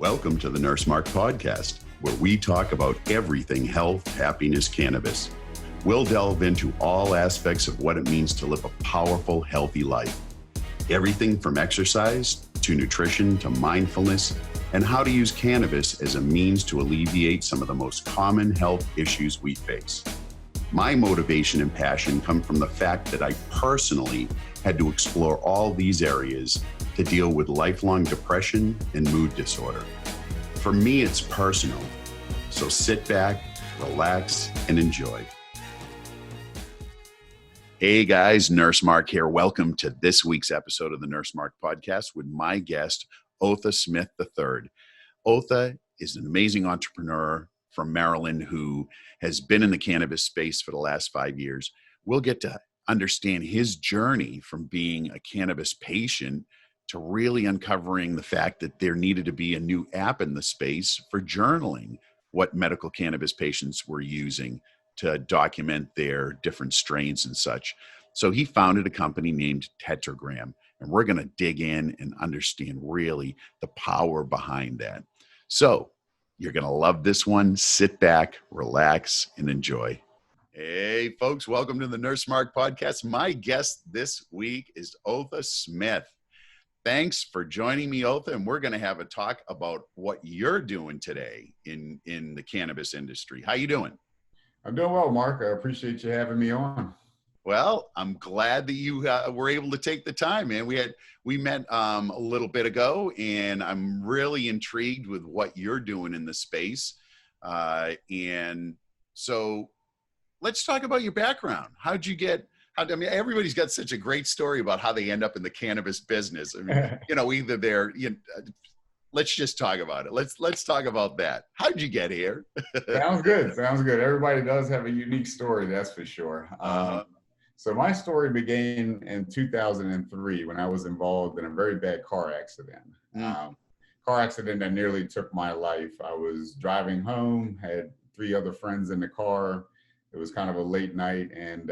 Welcome to the Nurse Mark Podcast, where we talk about everything health, happiness, cannabis. We'll delve into all aspects of what it means to live a powerful, healthy life. Everything from exercise to nutrition to mindfulness, and how to use cannabis as a means to alleviate some of the most common health issues we face. My motivation and passion come from the fact that I personally had to explore all these areas to deal with lifelong depression and mood disorder. For me, it's personal. So sit back, relax, and enjoy. Hey guys, Nurse Mark here. Welcome to this week's episode of the Nurse Mark Podcast with my guest, Otha Smith III. Otha is an amazing entrepreneur from Maryland who has been in the cannabis space for the last 5 years. We'll get to understand his journey from being a cannabis patient to really uncovering the fact that there needed to be a new app in the space for journaling what medical cannabis patients were using to document their different strains and such. So he founded a company named Tetragram, and we're going to dig in and understand really the power behind that. So you're going to love this one. Sit back, relax, and enjoy. Hey, folks, welcome to the Nurse Mark Podcast. My guest this week is Otha Smith. Thanks for joining me, Otha, and we're going to have a talk about what you're doing today in the cannabis industry. How you doing? I'm doing well, Mark. I appreciate you having me on. Well, I'm glad that you were able to take the time, man. We met a little bit ago, and I'm really intrigued with what you're doing in the space. And so let's talk about your background. How'd you get? I mean, everybody's got such a great story about how they end up in the cannabis business. I mean, either they're, let's just talk about it. Let's talk about that. How'd you get here? Sounds good. Sounds good. Everybody does have a unique story, that's for sure. So my story began in 2003 when I was involved in a very bad car accident. Car accident that nearly took my life. I was driving home, had 3 other friends in the car. It was kind of a late night, and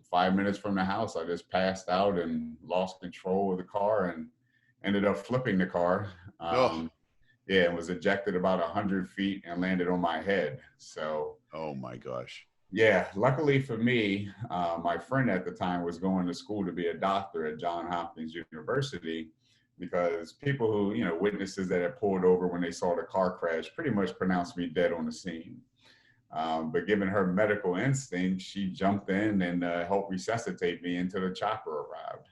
5 minutes from the house, I just passed out and lost control of the car and ended up flipping the car. And was ejected about 100 feet and landed on my head. So, oh my gosh. Yeah, luckily for me, my friend at the time was going to school to be a doctor at Johns Hopkins University, because people who, witnesses that had pulled over when they saw the car crash pretty much pronounced me dead on the scene. But given her medical instinct, she jumped in and helped resuscitate me until the chopper arrived.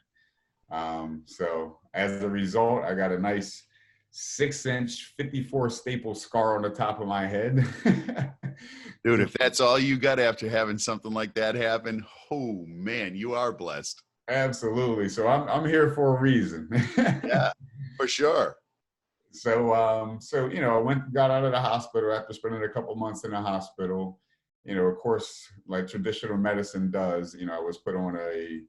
So as a result, I got a nice 6-inch 54 staple scar on the top of my head. Dude, if that's all you got after having something like that happen, oh man, you are blessed. Absolutely. So I'm here for a reason. Yeah, for sure. So, I got out of the hospital after spending a couple months in the hospital. Of course, like traditional medicine does, I was put on a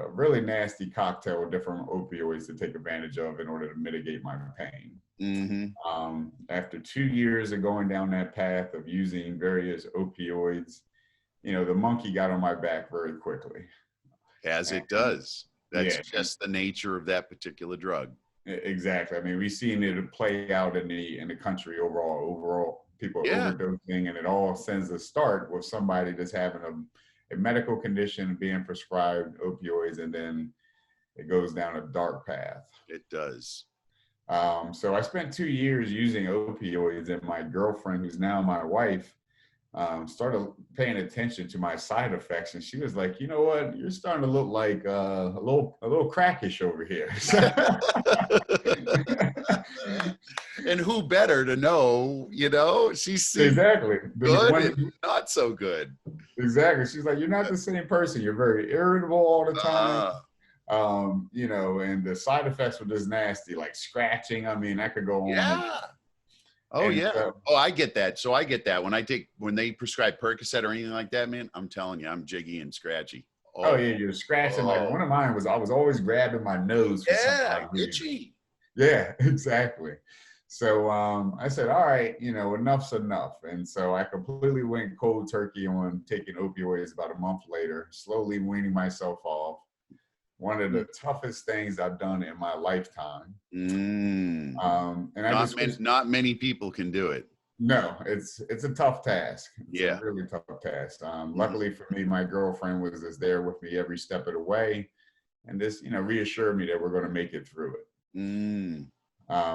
really nasty cocktail of different opioids to take advantage of in order to mitigate my pain. Mm-hmm. After 2 years of going down that path of using various opioids, the monkey got on my back very quickly. As it does. That's just the nature of that particular drug. Exactly. I mean, we've seen it play out in the country overall. People are overdosing, and it all sends a start with somebody that's having a medical condition being prescribed opioids, and then it goes down a dark path. It does. So I spent 2 years using opioids, and my girlfriend, who's now my wife, started paying attention to my side effects, and she was like, "You know what? You're starting to look like a little crackish over here." And who better to know? She's exactly good and not so good. Exactly. She's like, "You're not the same person. You're very irritable all the time." And the side effects were just nasty, like scratching. I mean, that could go on. Yeah. Oh, and yeah. I get that. So I get that when they prescribe Percocet or anything like that, man, I'm telling you, I'm jiggy and scratchy. Oh yeah, you're scratching. Like one of mine was, I was always grabbing my nose. Yeah, itchy. Yeah, exactly. So I said, all right, enough's enough. And so I completely went cold turkey on taking opioids about a month later, slowly weaning myself off. one of the toughest things I've done in my lifetime. Mm. And I just not many people can do it. No, it's a tough task. It's Yeah. a really tough task. Luckily for me, my girlfriend was just there with me every step of the way, and this, reassured me that we're going to make it through it. Mm.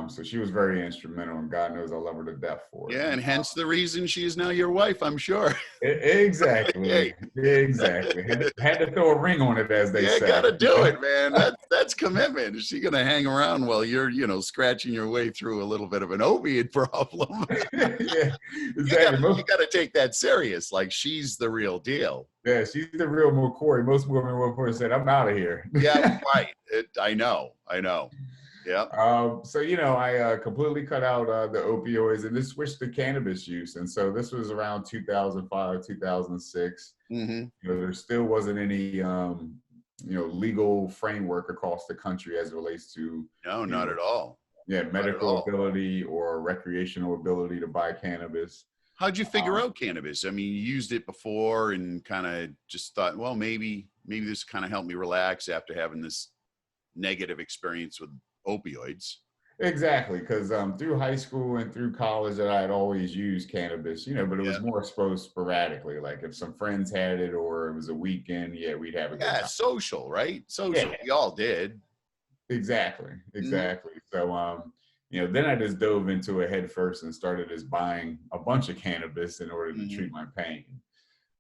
So she was very instrumental, and God knows I love her to death for it. Yeah, and hence the reason she is now your wife, I'm sure. Exactly. Hey. Exactly. Had to throw a ring on it, as they say. Yeah, gotta do it, man. That's commitment. Is she gonna hang around while you're, scratching your way through a little bit of an opiate problem? Yeah, exactly. You gotta take that serious. Like, she's the real deal. Yeah, she's the real McCoy. Most women would have said, "I'm out of here." Yeah, right. I know. Yeah. So, I completely cut out the opioids and just switched to cannabis use. And so this was around 2005, 2006. Mm-hmm. There still wasn't any, legal framework across the country as it relates to. No, not at all. Yeah, medical ability or recreational ability to buy cannabis. How'd you figure out cannabis? I mean, you used it before and kind of just thought, well, maybe this kind of helped me relax after having this negative experience with opioids. Exactly, because through high school and through college that I had always used cannabis, but it was more exposed sporadically. Like if some friends had it or it was a weekend, we'd have a good time. Social, right? Social. Yeah. We all did. Exactly. So, then I just dove into it head first and started just buying a bunch of cannabis in order to treat my pain.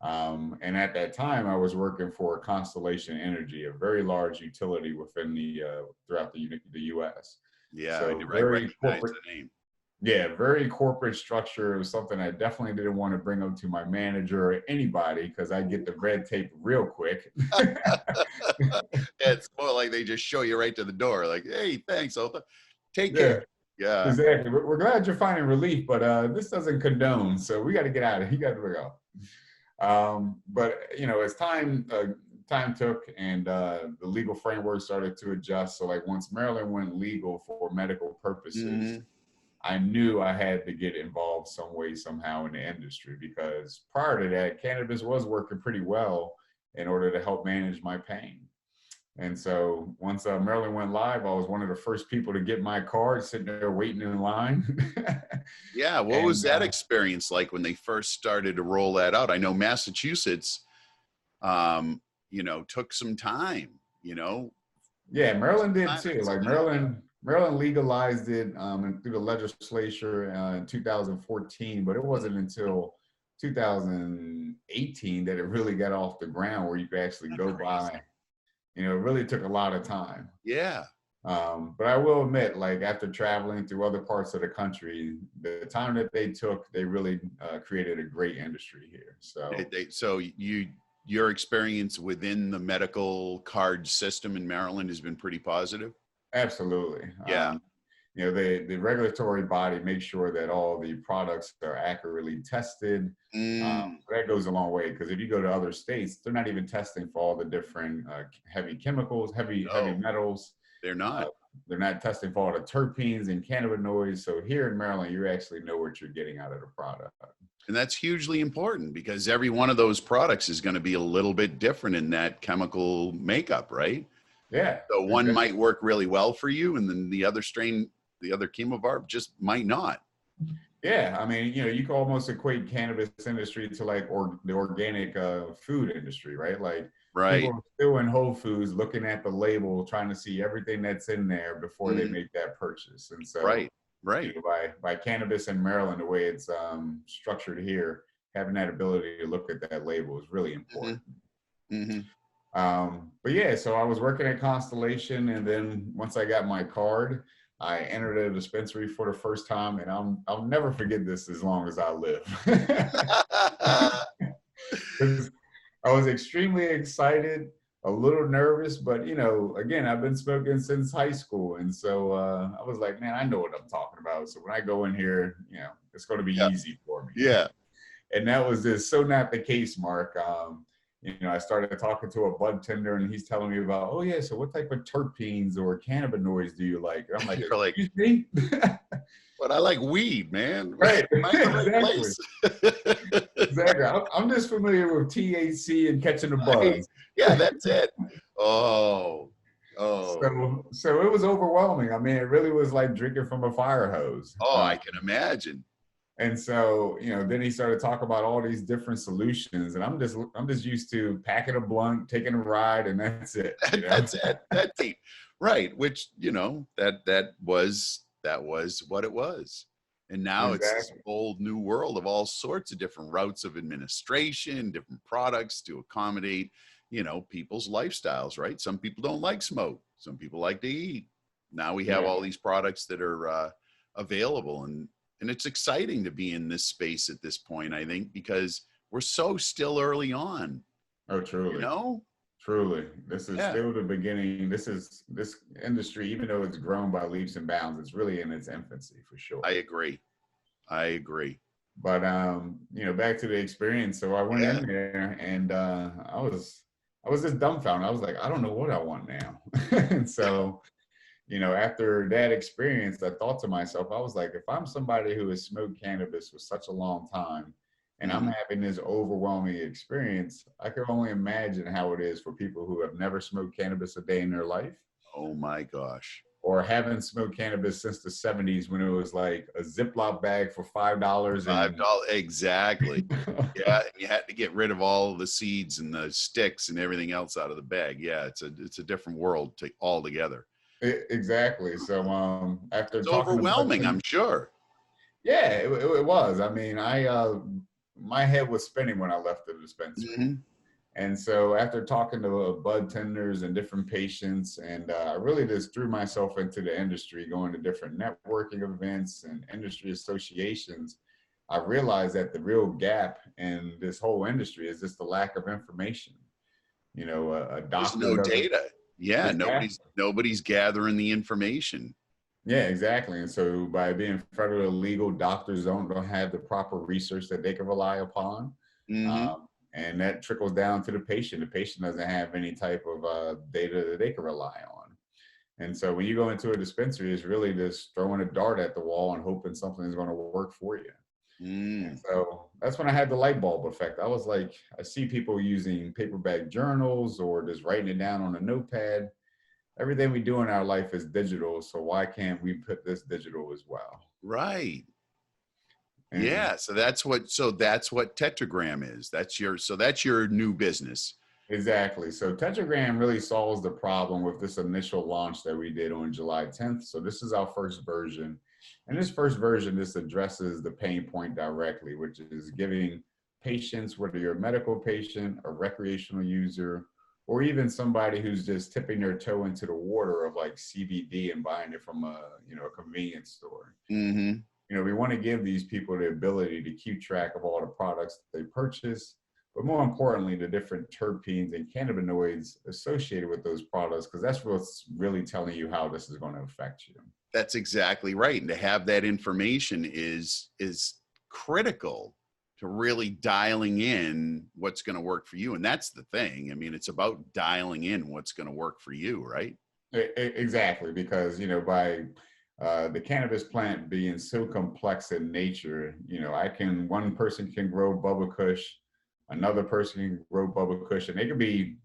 And at that time, I was working for Constellation Energy, a very large utility within throughout the U.S. Yeah, so I recognize the name. Yeah, very corporate structure. It was something I definitely didn't want to bring up to my manager or anybody because I get the red tape real quick. It's more like they just show you right to the door. Like, hey, thanks, Otha. Take care. Yeah, exactly. We're glad you're finding relief, but this doesn't condone. So we got to get out of here. You got to go. But as time took and the legal framework started to adjust, so like once Maryland went legal for medical purposes, I knew I had to get involved some way, somehow in the industry, because prior to that, cannabis was working pretty well in order to help manage my pain. And so once Maryland went live, I was one of the first people to get my card, sitting there waiting in line. Yeah. What was that experience like when they first started to roll that out? I know Massachusetts, took some time, Yeah, Maryland did too. Like Maryland legalized it through the legislature in 2014, but it wasn't until 2018 that it really got off the ground where you could actually go by. It really took a lot of time. Yeah. But I will admit, like after traveling through other parts of the country, the time that they took, they really created a great industry here. So, your experience within the medical card system in Maryland has been pretty positive? Absolutely. Yeah. The regulatory body makes sure that all the products are accurately tested. That goes a long way, because if you go to other states, they're not even testing for all the different heavy chemicals, heavy metals. They're not. They're not testing for all the terpenes and cannabinoids. So here in Maryland, you actually know what you're getting out of the product. And that's hugely important, because every one of those products is going to be a little bit different in that chemical makeup, right? Yeah. So one might work really well for you, and then the other strain, the other chemovarb, just might not. Yeah, I mean, you can almost equate cannabis industry to like the organic food industry, right? Like, people are still in Whole Foods looking at the label, trying to see everything that's in there before they make that purchase. And so, by cannabis in Maryland, the way it's structured here, having that ability to look at that label is really important. But yeah, so I was working at Constellation, and then once I got my card, I entered a dispensary for the first time, and I'll never forget this as long as I live. I was extremely excited, a little nervous, but again, I've been smoking since high school, and so I was like, man, I know what I'm talking about. So when I go in here, it's going to be easy for me. Yeah. And that was just so not the case, Mark. I started talking to a bud tender, and he's telling me about, oh yeah, so what type of terpenes or cannabinoids do you like? And I'm like, excuse me? But I like weed, man. Right. Exactly. Exactly. I'm just familiar with THC and catching the buzz. Yeah, that's it. Oh, Oh, So it was overwhelming. I mean, it really was like drinking from a fire hose. oh, I can imagine. And so, then he started talking about all these different solutions, and I'm just used to packing a blunt, taking a ride, and that's it. That's it. That's it. Right. Which, that was what it was. And now it's this Exactly. whole new world of all sorts of different routes of administration, different products to accommodate, people's lifestyles, right? Some people don't like smoke. Some people like to eat. Now we have Yeah. all these products that are available, and it's exciting to be in this space at this point, I think, because we're so still early on, Oh, you truly. know? Truly. This is Yeah, still the beginning. This industry, even though it's grown by leaps and bounds, it's really in its infancy for I sure. agree. I agree. But back to the experience. So I went Yeah. in there and I was just dumbfounded. I was like, I don't know what I want now. And so, after that experience, I thought to myself, I was like, if I'm somebody who has smoked cannabis for such a long time and I'm Mhm. having this overwhelming experience, I can only imagine how it is for people who have never smoked cannabis a day in their life Oh my gosh. or haven't smoked cannabis since the 70s when it was like a Ziploc bag for $5 and $5, exactly. Yeah, and you had to get rid of all the seeds and the sticks and everything else out of the bag. Yeah, it's a different world altogether. Exactly. So after It's talking to overwhelming, I'm budtenders, sure. yeah, it was. I mean, my head was spinning when I left the dispensary. Mhm. And so after talking to bud tenders and different patients, and I really just threw myself into the industry, going to different networking events and industry associations, I realized that the real gap in this whole industry is just the lack of information. A There's doctor no doesn't. data. Yeah, nobody's Exactly. nobody's gathering the information. Yeah, exactly. And so by being federally illegal, doctors don't have the proper research that they can rely upon. Mhm. And that trickles down to the patient. The patient doesn't have any type of data that they can rely on. And so when you go into a dispensary, it's really just throwing a dart at the wall and hoping something is going to work for you. And Mm. so that's when I had the light bulb effect. I was like, I see people using paperback journals or just writing it down on a notepad. Everything we do in our life is digital. So why can't we put this digital as well? Right. And Yeah, so that's what Tetragram is. That's your new business. exactly. So Tetragram really solves the problem with this initial launch that we did on July 10th. So this is our first version. And this first version, this addresses the pain point directly, which is giving patients, whether you're a medical patient, a recreational user, or even somebody who's just tipping their toe into the water of like CBD and buying it from a convenience store. Mhm. We want to give these people the ability to keep track of all the products they purchase, but more importantly, the different terpenes and cannabinoids associated with those products, because that's what's really telling you how this is going to affect you. That's exactly right. And to have that information is critical to really dialing in what's going to work for you. And that's the thing. I mean, it's about dialing in what's going to work for you, right? Exactly, because by the cannabis plant being so complex in nature, one person can grow Bubba Kush, another person can grow Bubba Kush, and they could be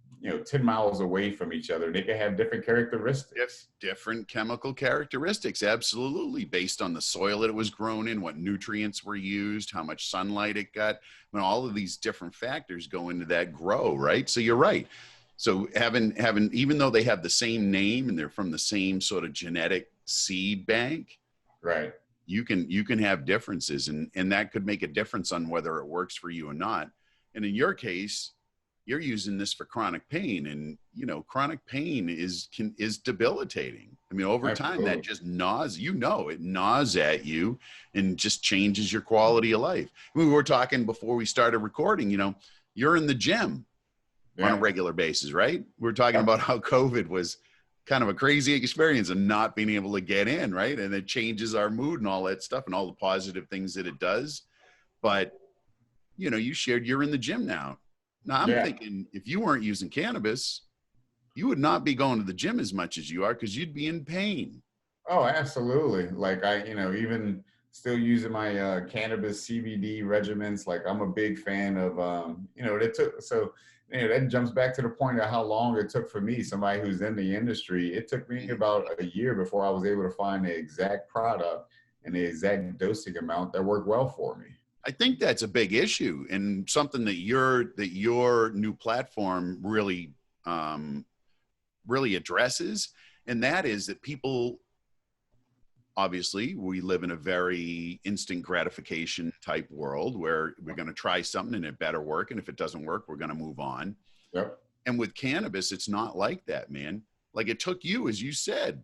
10 miles away from each other. They could have different characteristics. Different chemical characteristics, absolutely, based on the soil that it was grown in, what nutrients were used, how much sunlight it got. I mean, all of these different factors go into that grow, right? So you're right. So having even though they have the same name and they're from the same sort of genetic seed bank, Right. you can have differences, and that could make a difference on whether it works for you or not. And in your case, you're using this for chronic pain, and chronic pain is debilitating. I mean, over time that Absolutely. just gnaws, it gnaws at you and just changes your quality of life. We were talking before we started recording, you're in the gym on a Yeah. regular basis, right? We were talking Yep. about how COVID was kind of a crazy experience and not being able to get in, right? And it changes our mood and all that stuff and all the positive things that it does. But you shared you're in the gym now. Now I'm Yeah. thinking if you weren't using cannabis, you would not be going to the gym as much as you are because you'd be in pain. Oh, absolutely. Like even still using my cannabis CBD regimens. Like I'm a big fan of, they took, so that jumps back to the point of how long it took for me, somebody who's in the industry. It took me about a year before I was able to find the exact product and the exact dosing amount that worked well for me. I think that's a big issue, and something that your new platform really really addresses, and that is that people, obviously, we live in a very instant gratification type world where we're going to try something and it better work, and if it doesn't work, we're going to move on. Yep. And with cannabis, it's not like that, man. Like it took you, as you said,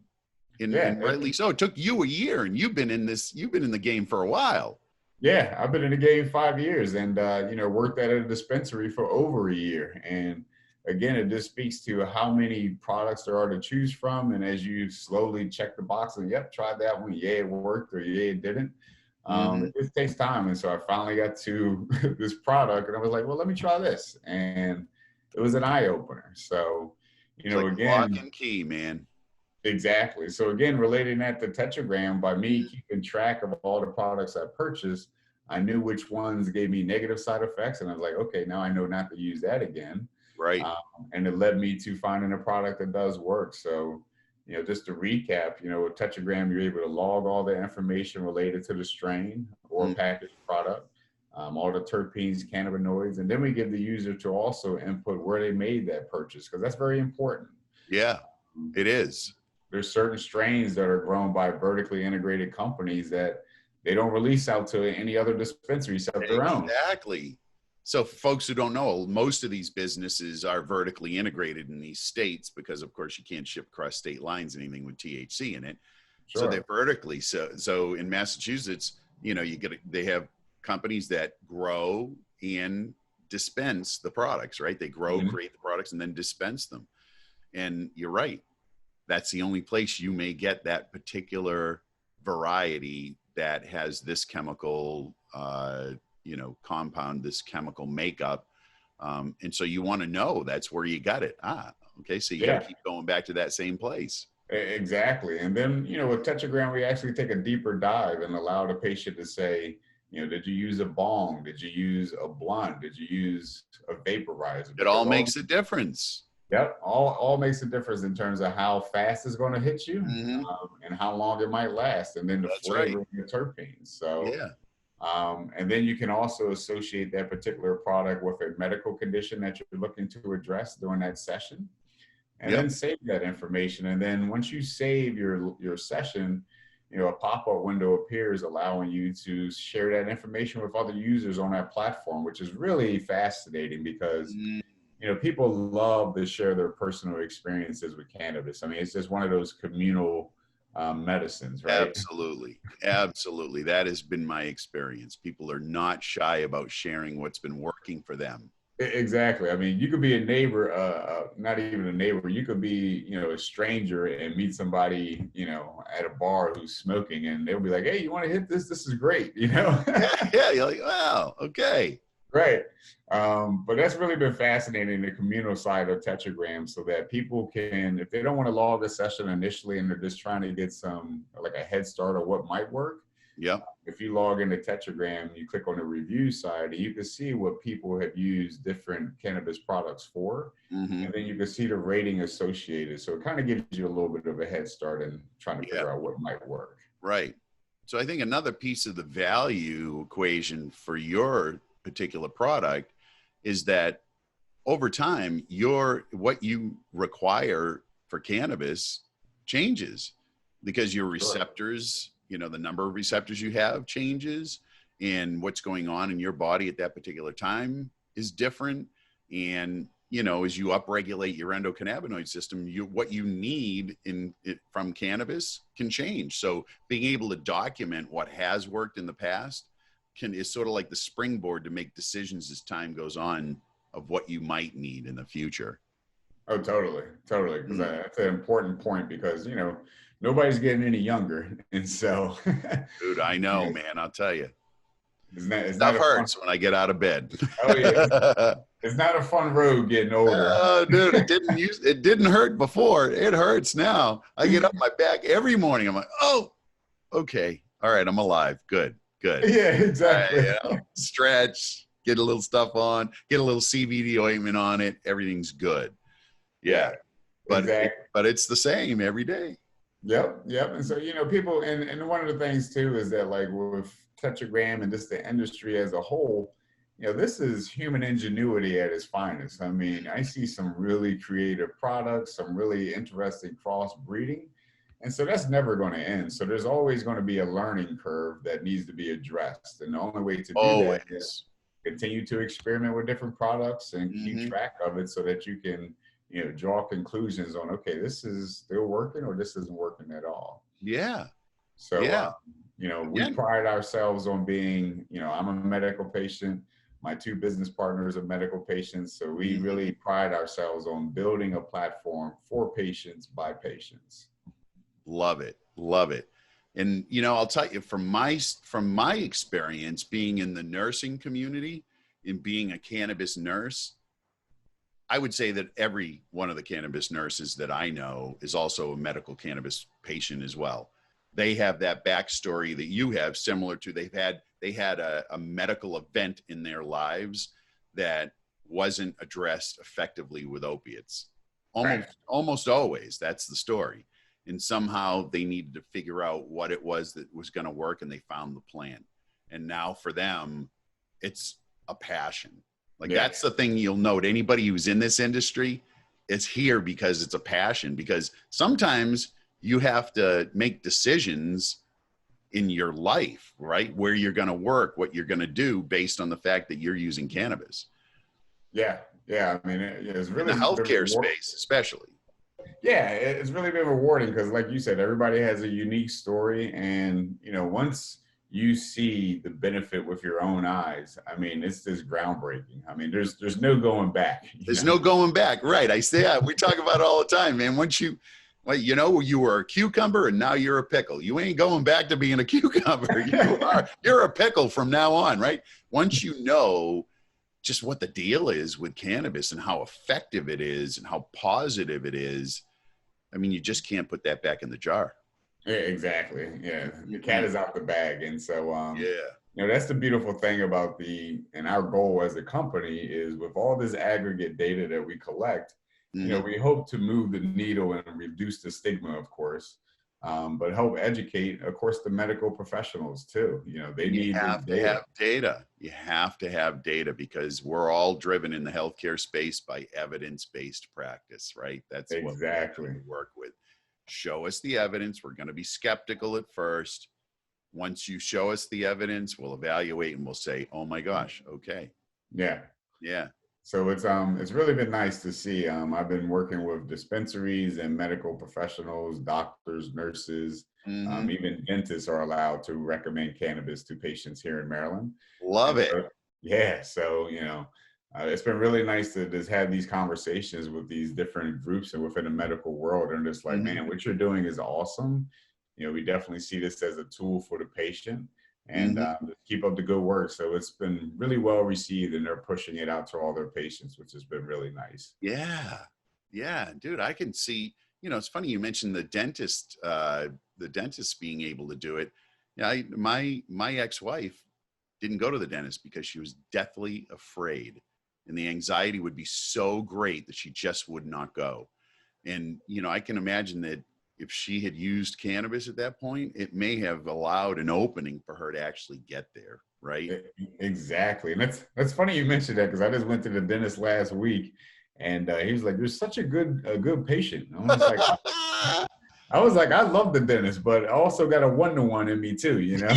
and rightly so, it took you a year, and you've been in the game for a while. Yeah, I've been in the game 5 years, and worked at a dispensary for over a year. And again, it just speaks to how many products there are to choose from. And as you slowly check the box and, yep, tried that one, yeah, it worked, or yeah, it didn't. It just takes time. And so I finally got to this product, and I was like, well, let me try this. And it was an eye opener. So, Like again, lock and key, man. Exactly. So again, relating that to Tetragram, by me keeping track of all the products I purchased, I knew which ones gave me negative side effects. And I was like, okay, now I know not to use that again. Right. And it led me to finding a product that does work. So, just to recap, with Tetragram, you're able to log all the information related to the strain or packaged product, all the terpenes, cannabinoids, and then we give the user to also input where they made that purchase, because that's very important. Yeah, it is. There's certain strains that are grown by vertically integrated companies that they don't release out to any other dispensary except their own. Exactly. So for folks who don't know, most of these businesses are vertically integrated in these states because, of course, you can't ship across state lines anything with THC in it. Sure. So they're vertically. So in Massachusetts, they have companies that grow and dispense the products, right? They grow, create the products, and then dispense them. And you're right. That's the only place you may get that particular variety that has this chemical, compound, this chemical makeup. And so you want to know that's where you got it. Okay. So you got to keep going back to that same place. Exactly. And then, with Tetragram, we actually take a deeper dive and allow the patient to say, did you use a bong? Did you use a blunt? Did you use a vaporizer? It all makes a difference. Yep. All makes a difference in terms of how fast it's going to hit you and how long it might last. And then the flavor and the terpenes. So, and then you can also associate that particular product with a medical condition that you're looking to address during that session, and then save that information. And then once you save your session, a pop-up window appears allowing you to share that information with other users on that platform, which is really fascinating because people love to share their personal experiences with cannabis. I mean, it's just one of those communal medicines, right? Absolutely. That has been my experience. People are not shy about sharing what's been working for them. Exactly. I mean, you could be a neighbor, not even a neighbor. You could be, a stranger and meet somebody, at a bar who's smoking, and they'll be like, "Hey, you want to hit this? This is great," Yeah. You're like, wow, okay. Right. But that's really been fascinating, the communal side of Tetragram, so that people can, if they don't want to log a session initially and they're just trying to get like a head start on what might work. Yeah. If you log into Tetragram, you click on the review side, and you can see what people have used different cannabis products for. And then you can see the rating associated. So it kind of gives you a little bit of a head start in trying to figure out what might work. Right. So I think another piece of the value equation for your particular product is that over time, what you require for cannabis changes because your receptors, the number of receptors you have changes, and what's going on in your body at that particular time is different. And, as you upregulate your endocannabinoid system, what you need from cannabis can change. So being able to document what has worked in the past is sort of like the springboard to make decisions as time goes on of what you might need in the future. Oh, totally. Because that's an important point because, nobody's getting any younger. And so. Dude, I know, man. I'll tell you. That hurts when I get out of bed. Oh, yeah. It's not a fun road getting older. Dude, it didn't hurt before. It hurts now. I get up my back every morning. I'm like, oh, okay. All right. I'm alive. Good. Yeah, exactly. Stretch, get a little stuff on, get a little CBD ointment on it. Everything's good. Yeah. Exactly. But it's the same every day. Yep, yep. And so, people, and one of the things too is that, like, with Tetragram and just the industry as a whole, this is human ingenuity at its finest. I mean, I see some really creative products, some really interesting crossbreeding. And so that's never going to end. So there's always going to be a learning curve that needs to be addressed. And the only way to do that is continue to experiment with different products and keep track of it so that you can draw conclusions on, okay, this is still working or this isn't working at all. Yeah. So, we pride ourselves on being, I'm a medical patient. My two business partners are medical patients. So we really pride ourselves on building a platform for patients by patients. Love it. Love it. And, I'll tell you from my experience being in the nursing community and being a cannabis nurse, I would say that every one of the cannabis nurses that I know is also a medical cannabis patient as well. They have that backstory that you have, similar to they had a medical event in their lives that wasn't addressed effectively with opiates. Almost always, that's the story. And somehow they needed to figure out what it was that was going to work, and they found the plan. And now for them, it's a passion. Like that's the thing you'll note. Anybody who's in this industry is here because it's a passion, because sometimes you have to make decisions in your life, right? Where you're going to work, what you're going to do based on the fact that you're using cannabis. Yeah. Yeah. I mean, it's really in the healthcare space, especially. Yeah. It's really been rewarding because, like you said, everybody has a unique story. And, once you see the benefit with your own eyes, I mean, it's just groundbreaking. I mean, there's no going back. There's no going back. Right. I say, we talk about it all the time, man. Once you were a cucumber and now you're a pickle. You ain't going back to being a cucumber. You're a pickle from now on, right? Once you know just what the deal is with cannabis and how effective it is and how positive it is, I mean, you just can't put that back in the jar. Yeah, exactly. Yeah. The cat is out the bag. And so, that's the beautiful thing about and our goal as a company is, with all this aggregate data that we collect, we hope to move the needle and reduce the stigma, of course, but help educate, of course, the medical professionals too. They need have data. You have to have data, because we're all driven in the healthcare space by evidence-based practice, right? That's exactly what we work with. Show us the evidence. We're going to be skeptical at first. Once you show us the evidence, we'll evaluate and we'll say, oh my gosh, okay. Yeah. Yeah. So it's really been nice to see. I've been working with dispensaries and medical professionals, doctors, nurses, even dentists are allowed to recommend cannabis to patients here in Maryland. Love it. So, it's been really nice to just have these conversations with these different groups and within the medical world. And just like, man, what you're doing is awesome. We definitely see this as a tool for the patient, and keep up the good work. So it's been really well received, and they're pushing it out to all their patients, which has been really nice. Yeah. Yeah, dude, I can see, it's funny you mentioned the dentist being able to do it. Yeah. My ex-wife didn't go to the dentist because she was deathly afraid, and the anxiety would be so great that she just would not go. And, I can imagine that if she had used cannabis at that point, it may have allowed an opening for her to actually get there. Right. Exactly. And that's funny you mentioned that, because I just went to the dentist last week, and he was like, "You're such a good patient." I was like, I love the dentist, but I also got a 1-to-1 in me too, Yeah.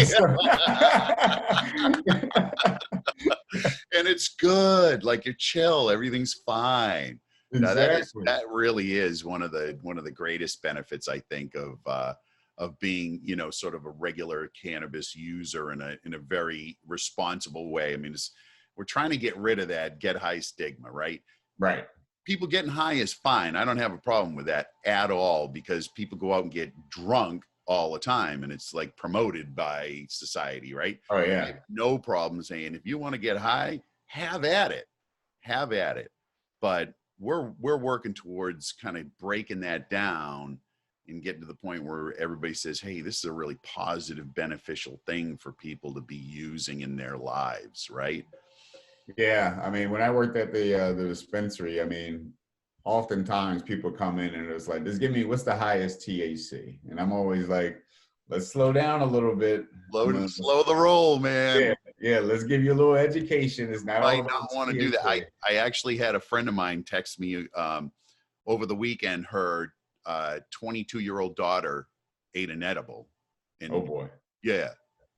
And it's good. Like, you're chill. Everything's fine. Exactly. That really is one of the greatest benefits, I think, of being, sort of a regular cannabis user in a very responsible way. I mean, we're trying to get rid of that get high stigma, right? Right. People getting high is fine. I don't have a problem with that at all, because people go out and get drunk all the time, and it's like promoted by society, right? Oh yeah. I have no problem saying, if you want to get high, have at it. But we're working towards kind of breaking that down and getting to the point where everybody says, hey, this is a really positive, beneficial thing for people to be using in their lives, right? Yeah, I mean, when I worked at the dispensary, I mean, oftentimes people come in and it's like, just give me what's the highest THC, and I'm always like, let's slow down a little bit. Slow the roll, man. Yeah, yeah, let's give you a little education. It's not all Might about not want to do that. THC. I actually had a friend of mine text me over the weekend. Her 22-year-old daughter ate an edible, Oh and boy. yeah,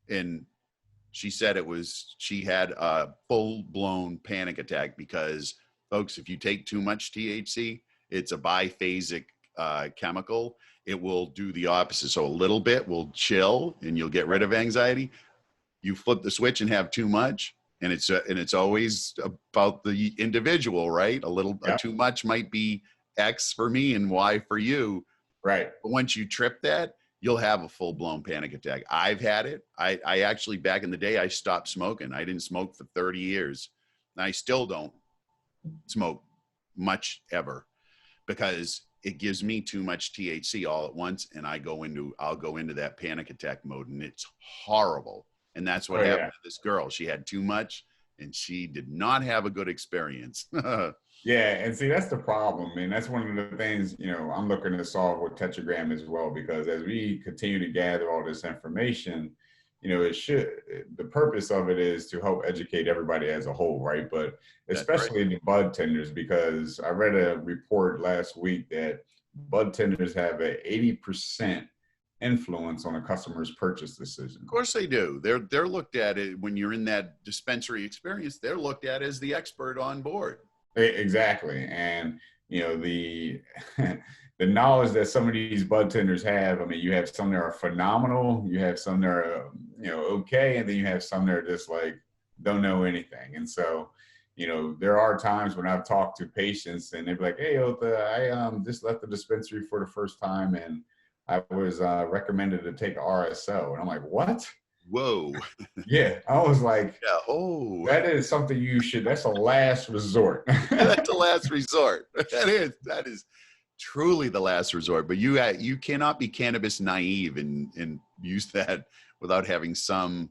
and she said she had a full-blown panic attack because, folks, if you take too much THC, it's a biphasic chemical. It will do the opposite. So a little bit will chill and you'll get rid of anxiety. You flip the switch and have too much, and it's always about the individual, right? Yeah. Too much might be X for me and Y for you. Right. But once you trip that, you'll have a full-blown panic attack. I've had it. I actually, back in the day, I stopped smoking. I didn't smoke for 30 years. And I still don't smoke much ever because it gives me too much THC all at once, and I'll go into that panic attack mode, and it's horrible. And that's what Oh happened yeah. to this girl. She had too much, and she did not have a good experience. Yeah, and see that's the problem, and that's one of the things I'm looking to solve with Tetragram as well. Because as we continue to gather all this information, the purpose of it is to help educate everybody as a whole, right? But That's right. especially the bud tenders, because I read a report last week that bud tenders have a 80% influence on a customer's purchase decision. Of course they do. They're looked at it when you're in that dispensary experience. They're looked at as the expert on board. Exactly. And the the knowledge that some of these bud tenders have, I mean, you have some that are phenomenal, you have some that are okay, and then you have some that are just like don't know anything. And so there are times when I've talked to patients and they're like, hey Otha, I just left the dispensary for the first time and I was recommended to take RSO, and I'm like, what? Whoa. Yeah, I was like, Yeah. Oh, that is something that's a last resort. that's the last resort. That is truly the last resort. But you cannot be cannabis naive and use that without having some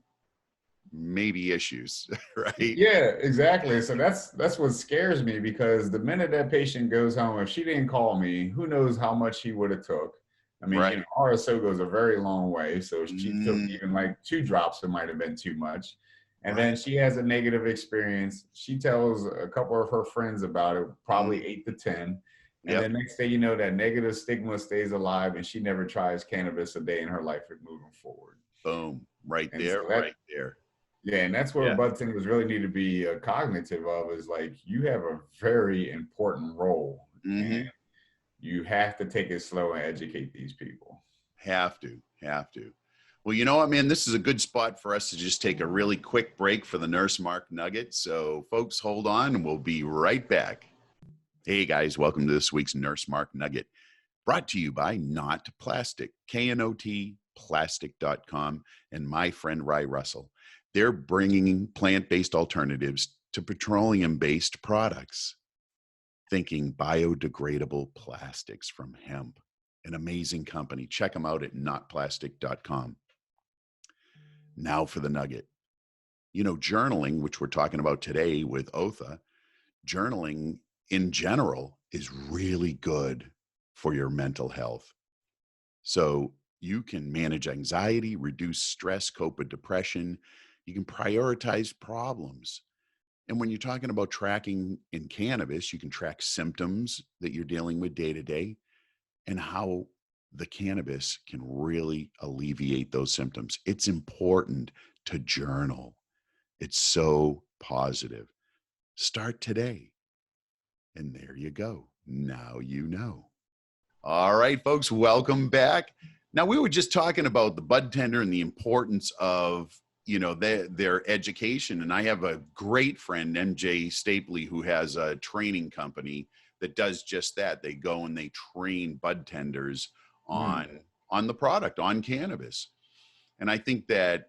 maybe issues, right? Yeah, exactly. So that's what scares me, because the minute that patient goes home, if she didn't call me, who knows how much she would have took. I mean, Right. RSO goes a very long way. So if she took Mm, even like 2 drops, it might have been too much. And right. then she has a negative experience. She tells a couple of her friends about it, Mm, probably 8 to 10. And yep. then next thing you know, that negative stigma stays alive and she never tries cannabis a day in her life moving forward. Boom. Right And there. so Right there. yeah, and that's where Yeah. bud tenders really need to be cognitive of, is like, you have a very important role and Mm-hmm. you have to take it slow and educate these people. Have to. Have to. Well, you know what, man? This is a good spot for us to just take a really quick break for the Nurse Mark Nugget. So, folks, hold on and we'll be right back. Hey, guys, welcome to this week's Nurse Mark Nugget, brought to you by Not Plastic, KNOT Plastic.com, and my friend Ry Russell. They're bringing plant-based alternatives to petroleum-based products. Thinking biodegradable plastics from hemp. An amazing company. Check them out at notplastic.com. Now for the nugget. Journaling, which we're talking about today with Otha, journaling in general is really good for your mental health. So you can manage anxiety, reduce stress, cope with depression. You can prioritize problems. And when you're talking about tracking in cannabis, you can track symptoms that you're dealing with day to day and how the cannabis can really alleviate those symptoms. It's important to journal. It's so positive. Start today. And there you go. Now you know. All right, folks, welcome back. Now, we were just talking about the bud tender and the importance of, their education. And I have a great friend, MJ Stapley, who has a training company that does just that. They go and they train bud tenders Mm, on the product, on cannabis. And I think that,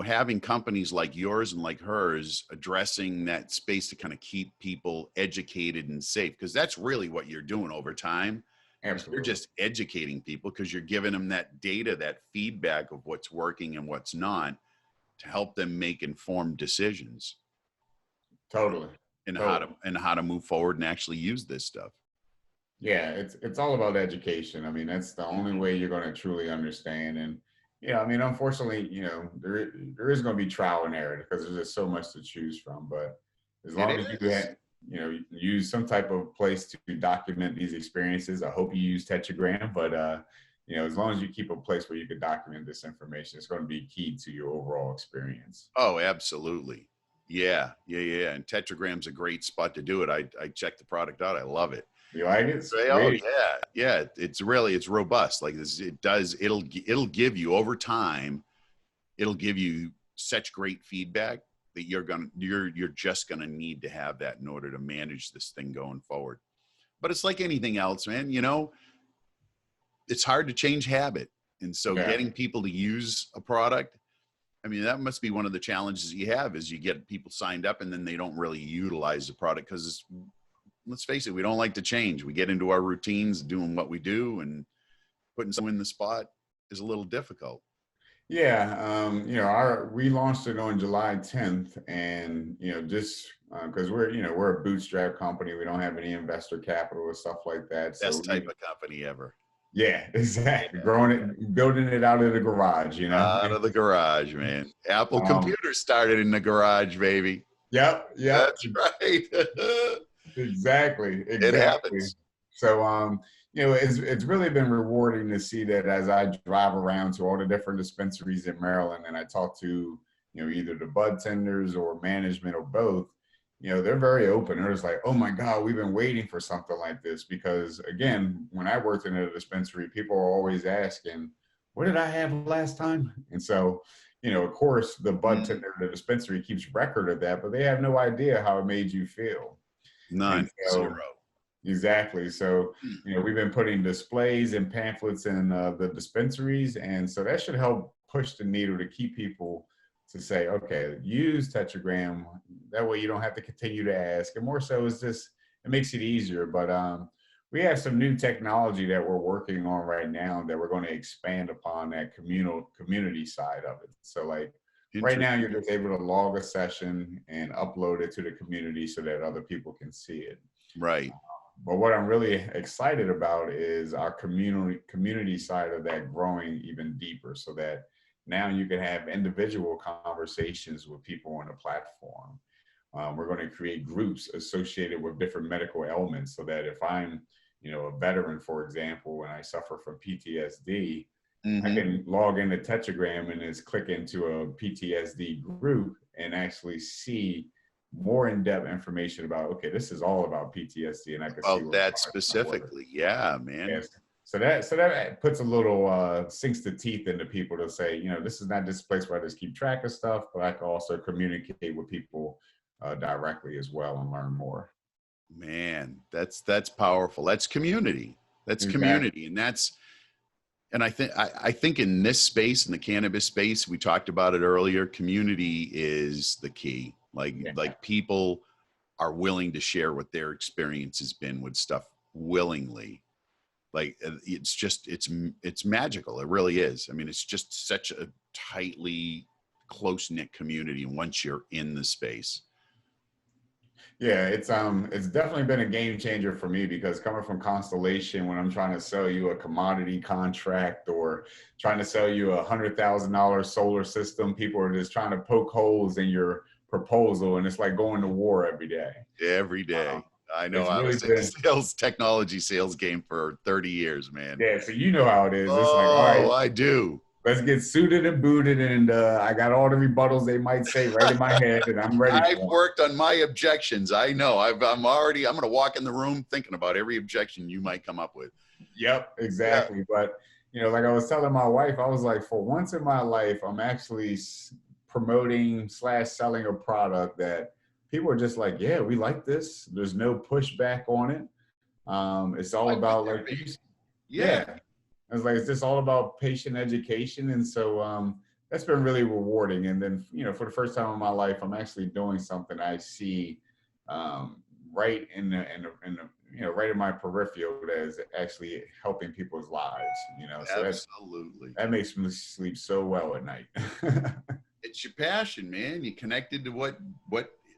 having companies like yours and like hers addressing that space to kind of keep people educated and safe, because that's really what you're doing over time. You're absolutely. just educating people because you're giving them that data, that feedback of what's working and what's not, to help them make informed decisions. Totally. and Totally. how to move forward and actually use this stuff. Yeah, it's all about education. I mean, that's the only way you're going to truly understand. And I mean, unfortunately, there is going to be trial and error because there's just so much to choose from. But as It long as you is. you use some type of place to document these experiences. I hope you use Tetragram, but as long as you keep a place where you can document this information, it's going to be key to your overall experience. Oh, absolutely. Yeah. And Tetragram's a great spot to do it. I checked the product out. I love it. You like it? Oh Sweet. yeah. It's robust. Like this, it'll give you over time. It'll give you such great feedback that you're just gonna need to have that in order to manage this thing going forward. But it's like anything else, man. It's hard to change habit, and so Yeah. getting people to use a product. I mean, that must be one of the challenges you have is you get people signed up and then they don't really utilize the product because let's face it, we don't like to change. We get into our routines doing what we do, and putting someone in the spot is a little difficult. Yeah, we launched it on July 10th, and just because we're a bootstrap company, we don't have any investor capital or stuff like that. So Best type of company ever. yeah, exactly. Yeah. Building it out of the garage, Out of the garage, man. Apple Um, Computer started in the garage, baby. yep, That's right. exactly, It exactly. happens. So, it's really been rewarding to see that as I drive around to all the different dispensaries in Maryland, and I talk to, either the bud tenders or management or both, they're very open. They're just like, oh my God, we've been waiting for something like this. Because again, when I worked in a dispensary, people are always asking, what did I have last time? And so, of course, the bud tender, the dispensary keeps record of that, but they have no idea how it made you feel. And None. so, Zero. exactly. So, we've been putting displays and pamphlets in the dispensaries. And so that should help push the needle to keep people to say, okay, use Tetragram. That way you don't have to continue to ask. And more so is just, it makes it easier. But we have some new technology that we're working on right now that we're going to expand upon that community side of it. So like right now, you're just able to log a session and upload it to the community so that other people can see it. Right. But what I'm really excited about is our community side of that growing even deeper, so that now you can have individual conversations with people on the platform. We're going to create groups associated with different medical ailments, so that if I'm, a veteran, for example, and I suffer from PTSD, I can log into Tetragram and just click into a PTSD group and actually see more in-depth information about, okay, this is all about PTSD, and I can see that specifically. Yeah, man. Yes. So that puts a little sinks the teeth into people to say, this is not just a place where I just keep track of stuff, but I can also communicate with people directly as well and learn more. Man, that's powerful. That's community. That's Exactly. community, and I think in this space, in the cannabis space, we talked about it earlier. Community is the key. Like people are willing to share what their experience has been with stuff willingly. Like it's magical. It really is. I mean, it's just such a tightly close-knit community once you're in the space. Yeah, it's definitely been a game changer for me, because coming from Constellation, when I'm trying to sell you a commodity contract or trying to sell you $100,000 solar system, people are just trying to poke holes in your proposal, and it's like going to war every day. Every day. I know. I was in the technology sales game for 30 years, man. Yeah, so you know how it is. It's like, all right, I do. Let's get suited and booted, and I got all the rebuttals they might say right in my head, and I'm ready. I've worked on my objections. I know. I'm going to walk in the room thinking about every objection you might come up with. Yep, exactly. Yeah. But like I was telling my wife, I was like, for once in my life, I'm actually promoting / selling a product that people are just like, yeah, we like this. There's no pushback on it. It's all about like, yeah. I was like, it's just all about patient education. And so that's been really rewarding. And then, for the first time in my life, I'm actually doing something I see right in the right in my peripheral that is actually helping people's lives, So absolutely. That makes me sleep so well at night. It's your passion, man. You connected to what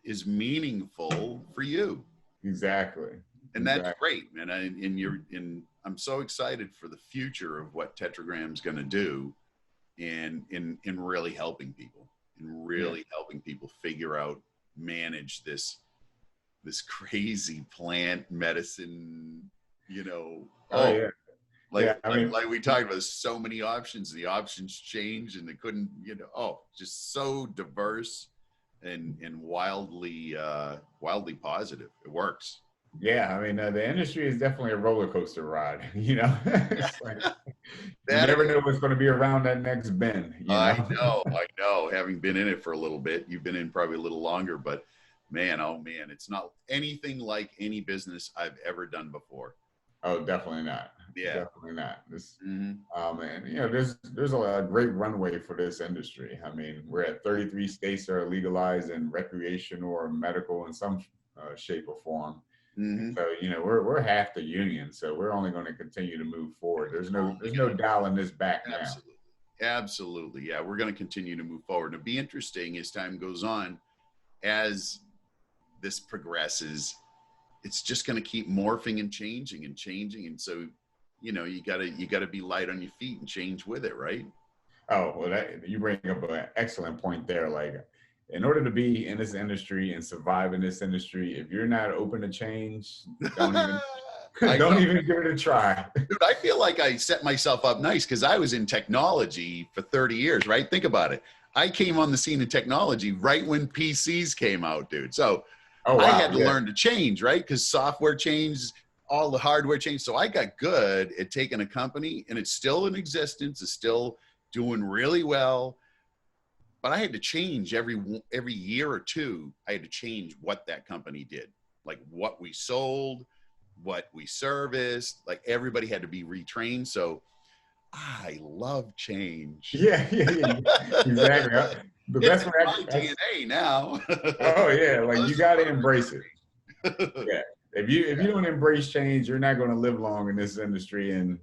is meaningful for you. Exactly. And that's great, man. I'm so excited for the future of what Tetragram's going to do in really helping people, and really helping people figure out, manage this crazy plant medicine, you know. Oh yeah. Like we talked about, there's so many options. The options change, and they couldn't, just so diverse and wildly positive. It works. Yeah, I mean, the industry is definitely a roller coaster ride. It's like, you never know what's going to be around that next bend. I know. Having been in it for a little bit, you've been in probably a little longer, but man, oh man, it's not anything like any business I've ever done before. Oh, definitely not. Yeah, definitely not. And there's a great runway for this industry. I mean, we're at 33 states that are legalized in recreational or medical in some shape or form. So we're half the union, so we're only going to continue to move forward. There's no dialing this back now. Absolutely. Yeah, we're going to continue to move forward. It'll be interesting as time goes on, as this progresses. It's just going to keep morphing and changing, and so you gotta be light on your feet and change with it, right? Oh well, you bring up an excellent point there. Like, in order to be in this industry and survive in this industry, if you're not open to change, don't even give it a try. Dude, I feel like I set myself up nice, because I was in technology for 30 years, right? Think about it. I came on the scene in technology right when PCs came out, dude. So I had to learn to change, right? Because software changed, all the hardware changed. So I got good at taking a company, and it's still in existence, it's still doing really well. But I had to change every year or two. I had to change what that company did, like what we sold, what we serviced. Like, everybody had to be retrained. So I love change. Yeah, exactly. The best way my DNA now. Oh yeah, like, you got to embrace it. Yeah, if you don't embrace change, you're not going to live long in this industry, and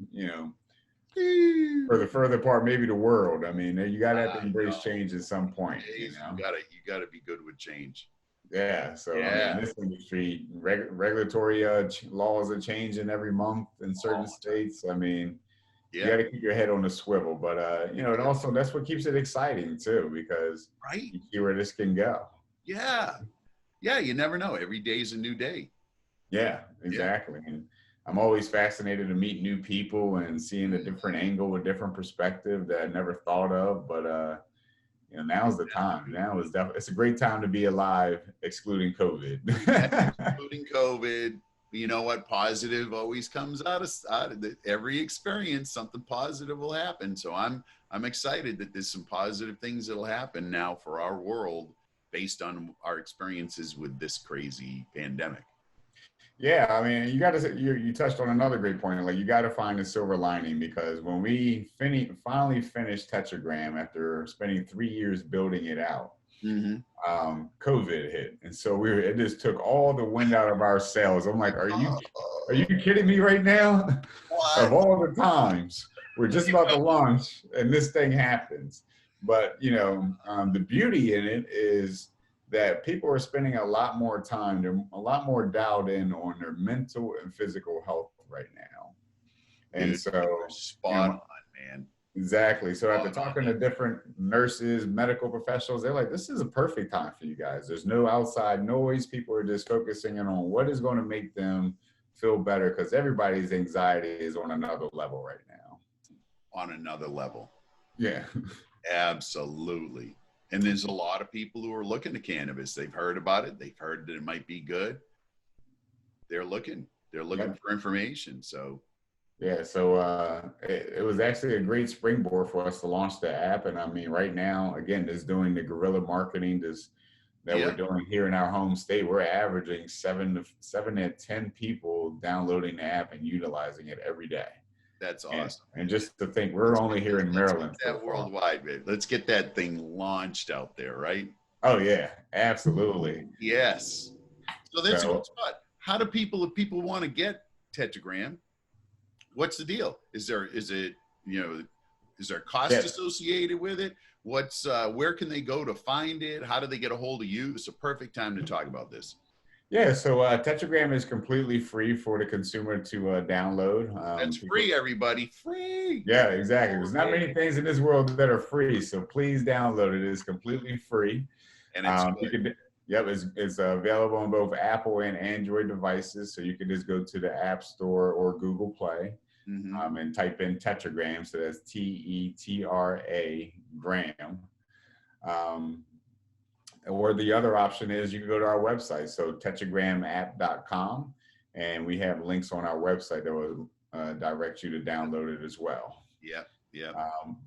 for the further part, maybe the world. I mean, you got to have to embrace change at some point. You gotta be good with change. Yeah. So I mean, this industry, regulatory laws are changing every month in certain states. I mean, you got to keep your head on the swivel. But and also that's what keeps it exciting too, because you see where this can go. Yeah. You never know. Every day is a new day. Yeah, exactly. And I'm always fascinated to meet new people and seeing a different angle, a different perspective that I never thought of. But now's the time. Now is definitely, it's a great time to be alive, excluding COVID. Excluding COVID. You know what? Positive always comes out of every experience. Something positive will happen. So I'm excited that there's some positive things that'll happen now for our world based on our experiences with this crazy pandemic. Yeah, I mean, you touched on another great point. Like, you got to find a silver lining, because when we finally finished Tetragram after spending 3 years building it out, COVID hit, and so it just took all the wind out of our sails. I'm like, are you kidding me right now? Of all the times, we're just about to launch, and this thing happens. But the beauty in it is that people are spending a lot more time, they're a lot more dialed in on their mental and physical health right now. And dude, so spot on, man. Exactly. So after talking to different nurses, medical professionals, they're like, this is a perfect time for you guys. There's no outside noise. People are just focusing in on what is going to make them feel better, because everybody's anxiety is on another level right now. On another level. Yeah. Absolutely. And there's a lot of people who are looking to cannabis. They've heard about it. They've heard that it might be good. They're looking for information. So it was actually a great springboard for us to launch the app. And I mean, right now, again, just doing the guerrilla marketing that we're doing here in our home state, we're averaging 7 to 10 people downloading the app and utilizing it every day. That's awesome. And just to think, we're only here in Maryland. Let's get that worldwide, man. Let's get that thing launched out there, right? Oh yeah, absolutely. Yes. So that's a good spot. How do if people want to get Tetragram, what's the deal? Is it, Is there cost Yeah. associated with it? What's where can they go to find it? How do they get a hold of you? It's a perfect time to talk about this. Yeah, so Tetragram is completely free for the consumer to download. That's free, everybody. Free. Yeah, exactly. There's not many things in this world that are free, so please download it. It is completely free. And it's You can, yep, it's available on both Apple and Android devices. So you can just go to the App Store or Google Play and type in Tetragram. So that's Tetra gram. Or the other option is you can go to our website, so tetragramapp.com, and we have links on our website that will direct you to download it as well. Yeah.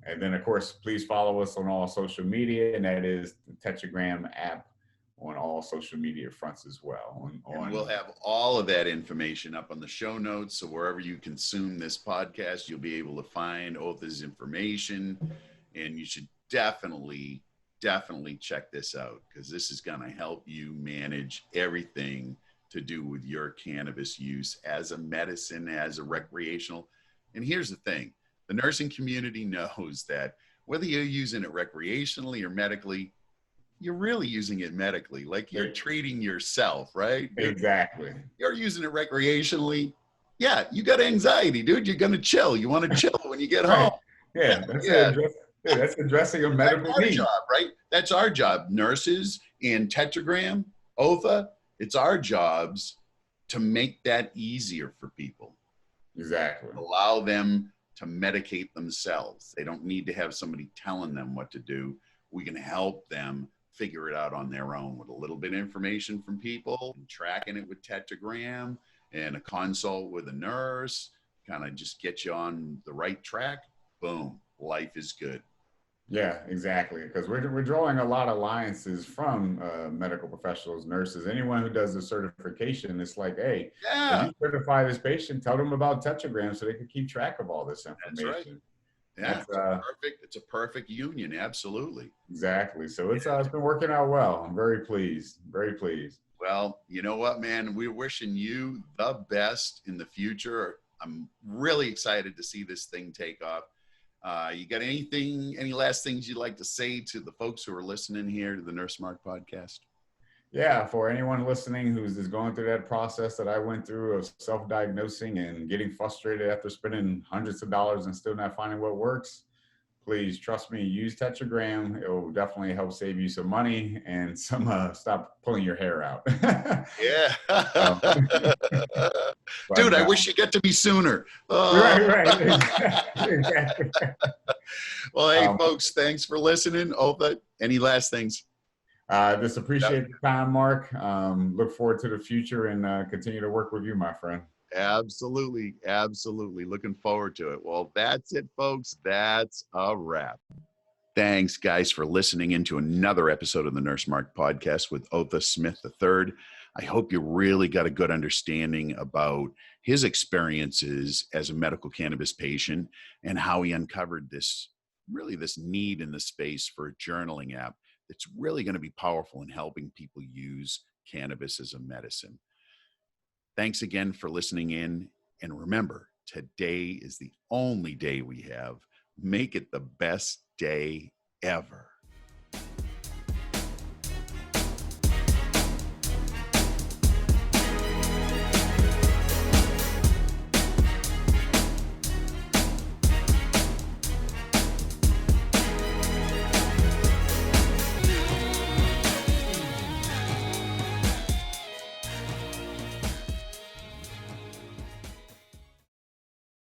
And then, of course, please follow us on all social media, and that is the Tetragram app on all social media fronts as well. And we'll have all of that information up on the show notes. So wherever you consume this podcast, you'll be able to find Otha's information, and you should definitely check this out, because this is going to help you manage everything to do with your cannabis use as a medicine, as a recreational. And here's the thing, the nursing community knows that whether you're using it recreationally or medically, you're really using it medically. Like, you're treating yourself, right? Exactly. You're using it recreationally. Yeah, you got anxiety, dude. You're going to chill. You want to chill when you get home. Yeah, that's it. Yeah, that's addressing a medical need. Job, right? That's our job. Nurses and Tetragram, Otha, it's our jobs to make that easier for people. Exactly. Allow them to medicate themselves. They don't need to have somebody telling them what to do. We can help them figure it out on their own with a little bit of information from people, and tracking it with Tetragram and a consult with a nurse, kind of just get you on the right track. Boom, life is good. Yeah, exactly. Because we're drawing a lot of alliances from medical professionals, nurses, anyone who does the certification. It's like, hey, if you certify this patient, tell them about Tetragram so they can keep track of all this information. That's right. Yeah, it's a perfect union. Absolutely. Exactly. So it's been working out well. I'm very pleased. Very pleased. Well, you know what, man? We're wishing you the best in the future. I'm really excited to see this thing take off. You got any last things you'd like to say to the folks who are listening here to the Nurse Mark podcast? Yeah, for anyone listening who's just going through that process that I went through of self-diagnosing and getting frustrated after spending hundreds of dollars and still not finding what works, please trust me, use Tetragram. It will definitely help save you some money and some stop pulling your hair out. Yeah. Dude, I wish you get to me sooner. Right. Exactly. Well, hey, folks, thanks for listening. Otha, any last things? Just appreciate the time, Mark. Look forward to the future and continue to work with you, my friend. Absolutely. Looking forward to it. Well, that's it, folks. That's a wrap. Thanks, guys, for listening into another episode of the Nurse Mark podcast with Otha Smith III. I hope you really got a good understanding about his experiences as a medical cannabis patient and how he uncovered this need in the space for a journaling app that's really going to be powerful in helping people use cannabis as a medicine. Thanks again for listening in. And remember, today is the only day we have. Make it the best day ever.